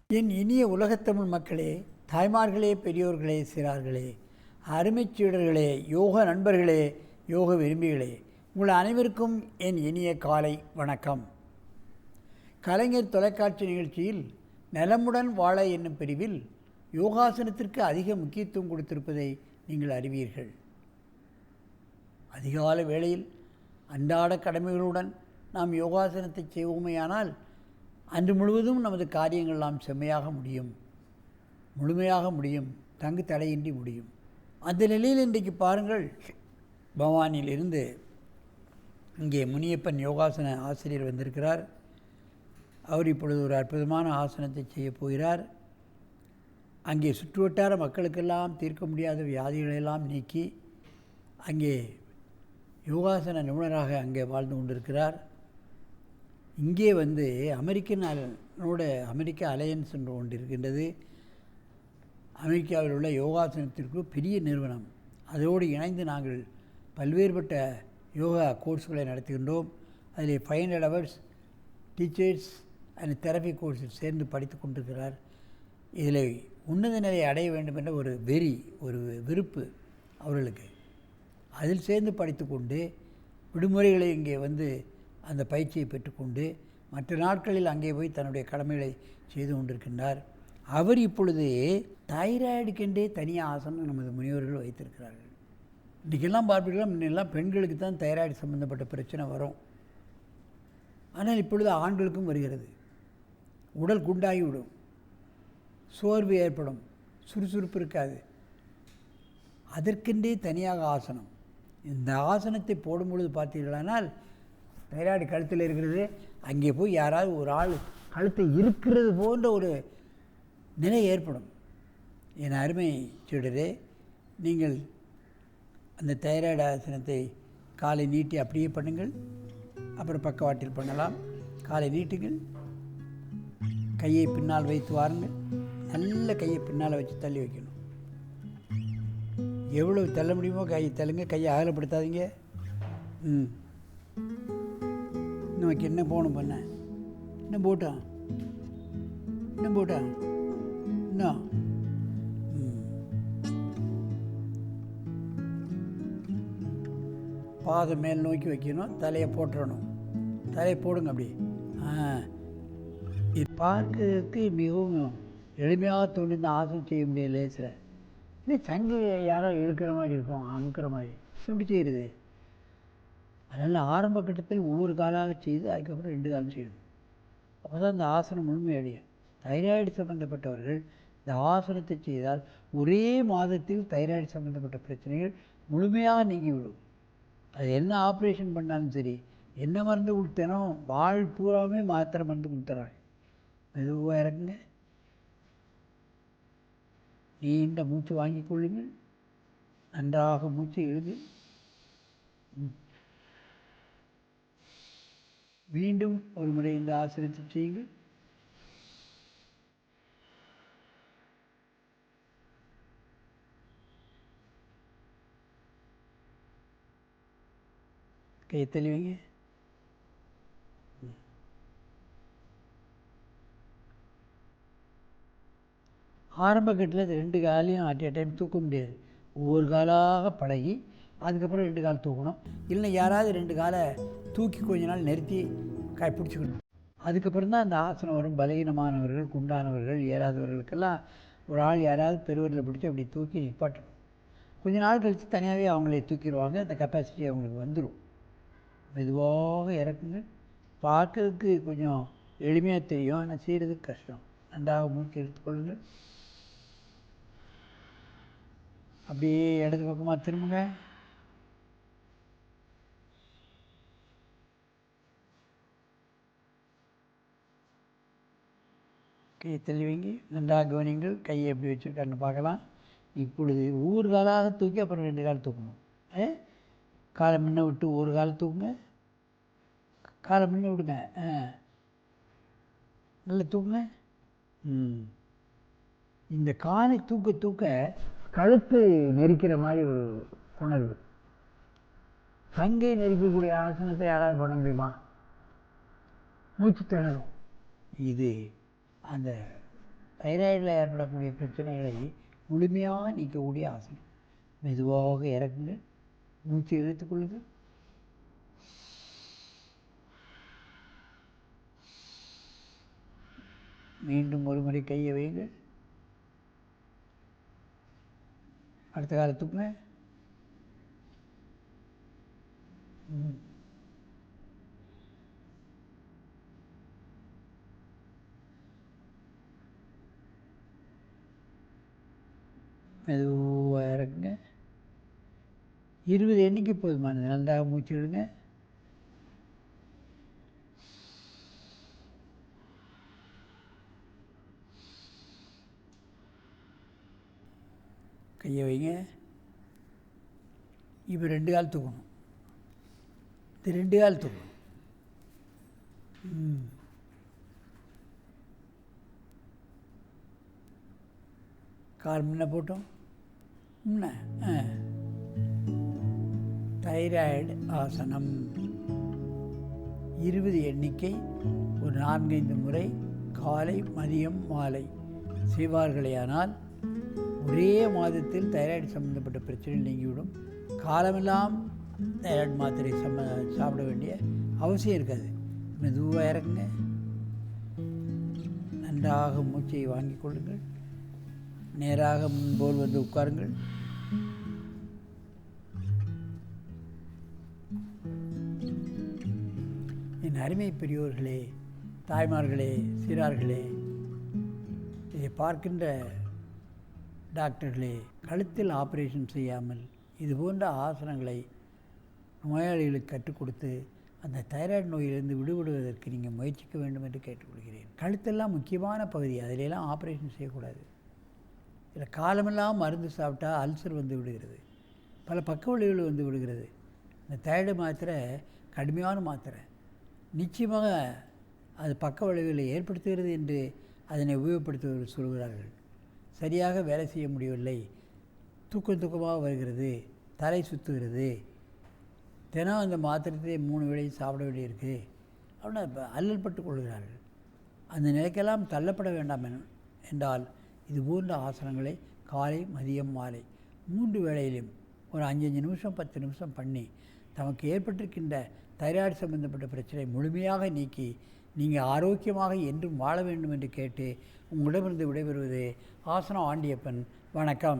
என் இனிய உலகத்தமிழ் மக்களே, தாய்மார்களே, பெரியோர்களே, சிறார்களே, அருமைச் சீடர்களே, யோக நண்பர்களே, யோக விரும்பிகளே, உங்கள் அனைவருக்கும் என் இனிய காலை வணக்கம். கலைஞர் தொலைக்காட்சி நிகழ்ச்சியில் நலமுடன் வாழ என்னும் பிரிவில் யோகாசனத்திற்கு அதிக முக்கியத்துவம் கொடுத்திருப்பதை நீங்கள் அறிவீர்கள். அதிகால வேளையில் அன்றாட கடமைகளுடன் நாம் யோகாசனத்தை செய்வோமேயானால் அன்று முழுவதும் நமது காரியங்கள்லாம் செம்மையாக முடியும், முழுமையாக முடியும், தங்கு தடையின்றி முடியும். அந்த நிலையில் இன்றைக்கு பாருங்கள், பவானியிலிருந்து இங்கே முனியப்பன் யோகாசன ஆசிரியர் வந்திருக்கிறார். அவர் இப்பொழுது ஒரு அற்புதமான ஆசனத்தை செய்யப் போகிறார். அங்கே சுற்றுவட்டார மக்களுக்கெல்லாம் தீர்க்க முடியாத வியாதிகளெல்லாம் நீக்கி அங்கே யோகாசன நிபுணராக அங்கே வாழ்ந்து கொண்டிருக்கிறார். இங்கே வந்து அமெரிக்க அலையன்ஸ் என்று ஒன்று இருக்கின்றது. அமெரிக்காவில் உள்ள யோகாசனத்திற்கு பெரிய நிறுவனம். அதோடு இணைந்து நாங்கள் பல்வேறுபட்ட யோகா கோர்ஸ்களை நடத்துகின்றோம். அதில் 500 hours டீச்சர்ஸ் அண்ட் தெரப்பி கோர்ஸில் சேர்ந்து படித்து கொண்டிருக்கிறார். இதில் உன்னத நிலையை அடைய வேண்டும் என்ற ஒரு விருப்பு அவர்களுக்கு. அதில் சேர்ந்து படித்து கொண்டு விடுமுறைகளை இங்கே வந்து அந்த பயிற்சியை பெற்றுக்கொண்டு மற்ற நாட்களில் அங்கே போய் தன்னுடைய கடமைகளை செய்து கொண்டிருக்கின்றார். அவர் இப்பொழுது தைராய்டுக்கென்றே தனியாக ஆசனம் நமது முனிவர்கள் வைத்திருக்கிறார்கள். இன்றைக்கெல்லாம் பார்ப்பீர்களா, முன்னெல்லாம் பெண்களுக்கு தான் தைராய்டு சம்பந்தப்பட்ட பிரச்சனை வரும். ஆனால் இப்பொழுது ஆண்களுக்கும் வருகிறது. உடல் குண்டாகிவிடும், சோர்வு ஏற்படும், சுறுசுறுப்பு இருக்காது. அதற்கென்றே தனியாக ஆசனம். இந்த ஆசனத்தை போடும் பொழுது பார்த்தீர்களானால் தைராய்டு கழுத்தில் இருக்கிறது, அங்கே போய் யாராவது ஒரு ஆள் கழுத்தை இருக்கிறது போன்ற ஒரு நிலை ஏற்படும். என் அருமை சீடரே, நீங்கள் அந்த தைராய்டு ஆசனத்தை காலை நீட்டி அப்படியே பண்ணுங்கள். அப்புறம் பக்கவாட்டில் பண்ணலாம். காலை நீட்டுங்கள், கையை பின்னால் வைத்து வாருங்கள். நல்ல கையை பின்னால் வச்சு தள்ளி வைக்கணும். எவ்வளவு தள்ள முடியுமோ கையை தள்ளுங்க, கையை அகலப்படுத்தாதீங்க. நமக்கு என்ன போகணும் பண்ண, இன்னும் போட்டான் இன்னும் பாதம் மேல் நோக்கி வைக்கணும், தலையை போட்டுறணும். தலையை போடுங்க அப்படி. இது பார்க்கறதுக்கு மிகவும் எளிமையாக தோண்டி இந்த ஆசனம் செய்ய முடியாது லேசில். இல்லை சங்கு யாரோ இழுக்கிற மாதிரி இருக்கும், அமுக்கிற மாதிரி எப்படி செய்கிறது? அதனால் ஆரம்ப கட்டத்தில் ஒவ்வொரு காலாக செய்து அதுக்கப்புறம் 2 காலம் செய்யணும். அப்போ தான் இந்த ஆசனம் முழுமையடையும். தைராய்டு சம்பந்தப்பட்டவர்கள் இந்த ஆசனத்தை செய்தால் ஒரே மாதத்தில் தைராய்டு சம்பந்தப்பட்ட பிரச்சனைகள் முழுமையாக நீங்கிவிடும். அது என்ன ஆப்ரேஷன் பண்ணாலும் சரி, என்ன மருந்து கொடுத்தனோ வாழ் பூராமே மாத்திரை மருந்து கொடுத்துறாங்க. மெதுவாக இறக்குங்க, நீண்ட மூச்சு வாங்கி கொள்ளுங்கள், நன்றாக மூச்சு இழுது மீண்டும் ஒரு முறை இந்த ஆசனத்தை செய்யுங்கள். கையை தெளிவீங்க. ஆரம்ப கட்டத்தில் 2 காலையும் அட் எ டைம் தூக்க முடியாது. ஒவ்வொரு காலாக பழகி அதுக்கப்புறம் 2 கால் தூக்கணும். இல்லை யாராவது 2 காலை தூக்கி கொஞ்ச நாள் நிறுத்தி பிடிச்சிக்கணும். அதுக்கப்புறம் தான் அந்த ஆசனம் வரும். பலகீனமானவர்கள், குண்டானவர்கள், ஏறாதவர்களுக்கெல்லாம் ஒரு ஆள் யாராவது பெருவரில் பிடிச்சி அப்படி தூக்கி நிப்பாட்டணும். கொஞ்ச நாள் கழித்து தனியாகவே அவங்களே தூக்கிடுவாங்க. அந்த கெப்பாசிட்டி அவங்களுக்கு வந்துடும். மெதுவாக இறக்குங்க. பார்க்கறதுக்கு கொஞ்சம் எளிமையாக தெரியும், ஆனால் செய்கிறதுக்கு கஷ்டம். நன்றாக மூச்சு எடுத்துக்கொள்ளுங்கள். அப்படியே இடது பக்கமாக திரும்புங்க. கையை தள்ளி வைங்க. நன்றாக கவனிங்கள். கையை எப்படி வச்சுருக்காருன்னு பார்க்கலாம். இப்பொழுது ஒவ்வொரு காலாக தூக்கி அப்புறம் 2 கால் தூக்கணும். காலை முன்ன விட்டு ஒரு கால் தூக்குங்க, காலை முன்ன விடுங்க, நல்லா தூக்குங்க. இந்த காலை தூக்க கழுத்து நெரிக்கிற மாதிரி ஒரு உணர்வு. சங்கை நெரிக்கக்கூடிய ஆசனத்தை யாராவது பண்ண முடியுமா? மூச்சு திணறும். இது அந்த தைராய்டில் ஏற்படக்கூடிய பிரச்சனைகளை முழுமையாக நீக்கக்கூடிய ஆசனம். மெதுவாக இறக்குங்க, மூச்சு இழுத்துக்கொள்ளுங்கள். மீண்டும் ஒரு முறை கையை வையுங்கள். அடுத்த காலத்துக்குங்க. மெதுவாக இறக்குங்க. 20 எண்ணிக்கை போதுமானது. நன்றாக மூச்சு விடுங்க. கையை வைங்க. இப்போ 2 கால் தூக்கணும். இது 2 கால் தூக்கணும். கால் முன்ன போட்டோம். முன்ன தைராய்டு ஆசனம் 20 எண்ணிக்கை ஒரு 4-5 முறை காலை மதியம் மாலை செய்வார்களேயானால் ஒரே மாதத்தில் தைராய்டு சம்மந்தப்பட்ட பிரச்சனை நீங்கிவிடும். காலமெல்லாம் தைராய்டு மாத்திரை சாப்பிட வேண்டிய அவசியம் இருக்காது. மெதுவாக இறங்குங்க. நன்றாக மூச்சை வாங்கிக் கொள்ளுங்கள். நேராக முன்போல் வந்து உட்காருங்கள். என் அருமை பெரியோர்களே, தாய்மார்களே, சிறார்களே, இதை பார்க்கின்ற டாக்டர்களே, கழுத்தில் ஆப்ரேஷன் செய்யாமல் இது போன்ற ஆசனங்களை நோயாளிகளுக்கு கற்றுக் கொடுத்து அந்த தைராய்டு நோயிலிருந்து விடுபடுவதற்கு நீங்கள் முயற்சிக்க வேண்டும் என்று கேட்டுக்கொள்கிறேன். கழுத்தெல்லாம் முக்கியமான பகுதி, அதிலெல்லாம் ஆப்ரேஷன் செய்யக்கூடாது. இதில் காலமெல்லாம் மருந்து சாப்பிட்டா அல்சர் வந்து விடுகிறது, பல பக்க விளைவுகள் வந்து விடுகிறது. இந்த தைராய்டு மாத்திரை கடுமையான மாத்திரை, நிச்சயமாக அது பக்க விளைவுகளை ஏற்படுத்துகிறது என்று அதனை உபயோகப்படுத்துவர்கள் சொல்கிறார்கள். சரியாக வேலை செய்ய முடியவில்லை, தூக்கமாக வருகிறது, தலை சுற்றுகிறது, தினம் அந்த மாத்திரத்தை 3 வேளையும் சாப்பிட வேண்டியிருக்கு அப்படின்னு அல்லல் பட்டு கொள்கிறார்கள். அந்த நிலைக்கெல்லாம் தள்ளப்பட வேண்டாம் என்றால் இது போன்ற ஆசனங்களை காலை மதியம் மாலை 3 வேளையிலும் ஒரு 5 நிமிஷம் 10 நிமிஷம் பண்ணி தமக்கு ஏற்பட்டிருக்கின்ற தைராய்டு சம்பந்தப்பட்ட பிரச்சனை முழுமையாக நீக்கி நீங்கள் ஆரோக்கியமாக என்றும் வாழ வேண்டும் என்று கேட்டு உங்களிடமிருந்து விடைபெறுவது ஆசனம் ஆண்டியப்பன். வணக்கம்.